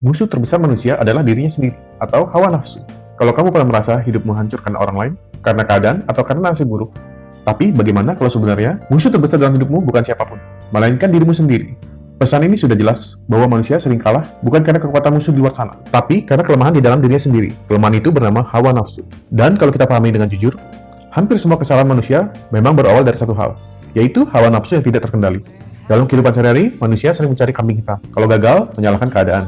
Musuh terbesar manusia adalah dirinya sendiri, atau hawa nafsu. Kalau kamu pernah merasa hidup menghancurkan orang lain, karena keadaan atau karena nasib buruk, tapi bagaimana kalau sebenarnya musuh terbesar dalam hidupmu bukan siapapun, melainkan dirimu sendiri? Pesan ini sudah jelas bahwa manusia sering kalah bukan karena kekuatan musuh di luar sana, tapi karena kelemahan di dalam dirinya sendiri. Kelemahan itu bernama hawa nafsu. Dan kalau kita pahami dengan jujur, hampir semua kesalahan manusia memang berawal dari satu hal, yaitu hawa nafsu yang tidak terkendali. Dalam kehidupan sehari-hari, manusia sering mencari kambing hitam. Kalau gagal, menyalahkan keadaan.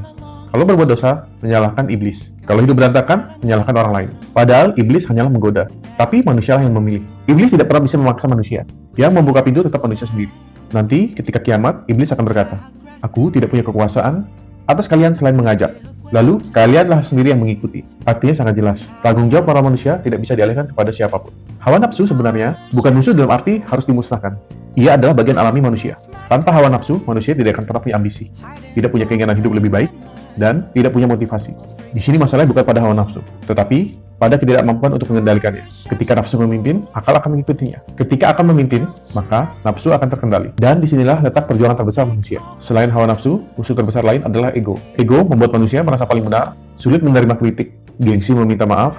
Kalau berbuat dosa, menyalahkan iblis. Kalau hidup berantakan, menyalahkan orang lain. Padahal iblis hanyalah menggoda, tapi manusialah yang memilih. Iblis tidak pernah bisa memaksa manusia. Yang membuka pintu tetap manusia sendiri. Nanti, ketika kiamat, iblis akan berkata, "Aku tidak punya kekuasaan atas kalian selain mengajak. Lalu, kalianlah sendiri yang mengikuti." Artinya sangat jelas, tanggung jawab para manusia tidak bisa dialihkan kepada siapapun. Hawa nafsu sebenarnya bukan musuh dalam arti harus dimusnahkan. Ia adalah bagian alami manusia. Tanpa hawa nafsu, manusia tidak akan pernah punya ambisi, tidak punya keinginan hidup lebih baik, dan tidak punya motivasi. Di sini masalahnya bukan pada hawa nafsu, tetapi pada ketidakmampuan untuk mengendalikannya. Ketika nafsu memimpin, akal akan mengikutinya. Ketika akal memimpin, maka nafsu akan terkendali. Dan disinilah letak perjuangan terbesar manusia. Selain hawa nafsu, musuh terbesar lain adalah ego. Ego membuat manusia merasa paling benar, sulit menerima kritik, gengsi meminta maaf,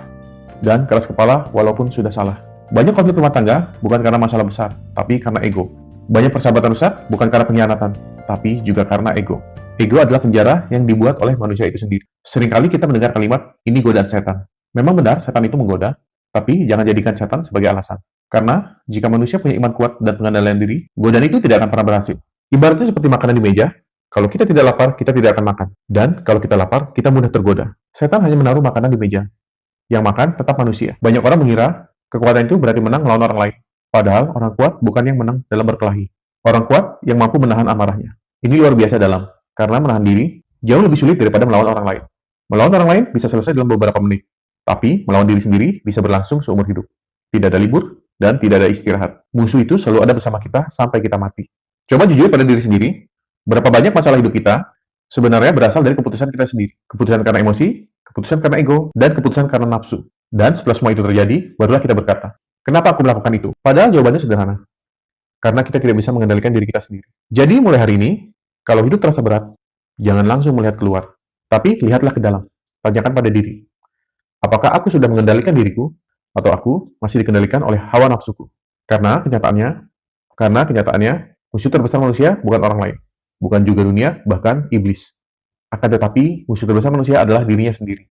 dan keras kepala walaupun sudah salah. Banyak konflik rumah tangga bukan karena masalah besar, tapi karena ego. Banyak persahabatan rusak bukan karena pengkhianatan, tapi juga karena ego. Ego adalah penjara yang dibuat oleh manusia itu sendiri. Seringkali kita mendengar kalimat, "Ini godaan setan." Memang benar, setan itu menggoda, tapi jangan jadikan setan sebagai alasan. Karena jika manusia punya iman kuat dan pengendalian diri, godaan itu tidak akan pernah berhasil. Ibaratnya seperti makanan di meja, kalau kita tidak lapar, kita tidak akan makan. Dan kalau kita lapar, kita mudah tergoda. Setan hanya menaruh makanan di meja. Yang makan tetap manusia. Banyak orang mengira kekuatan itu berarti menang melawan orang lain. Padahal orang kuat bukan yang menang dalam berkelahi. Orang kuat yang mampu menahan amarahnya. Ini luar biasa dalam. Karena menahan diri jauh lebih sulit daripada melawan orang lain. Melawan orang lain bisa selesai dalam beberapa menit, tapi melawan diri sendiri bisa berlangsung seumur hidup. Tidak ada libur dan tidak ada istirahat. Musuh itu selalu ada bersama kita sampai kita mati. Coba jujur pada diri sendiri, berapa banyak masalah hidup kita sebenarnya berasal dari keputusan kita sendiri. Keputusan karena emosi, keputusan karena ego, dan keputusan karena nafsu. Dan setelah semua itu terjadi, barulah kita berkata, "Kenapa aku melakukan itu?" Padahal jawabannya sederhana. Karena kita tidak bisa mengendalikan diri kita sendiri. Jadi mulai hari ini, kalau hidup terasa berat, jangan langsung melihat keluar, tapi lihatlah ke dalam. Tanyakan pada diri, apakah aku sudah mengendalikan diriku, atau aku masih dikendalikan oleh hawa nafsuku? Karena kenyataannya, musuh terbesar manusia bukan orang lain, bukan juga dunia, bahkan iblis. Akan tetapi, musuh terbesar manusia adalah dirinya sendiri.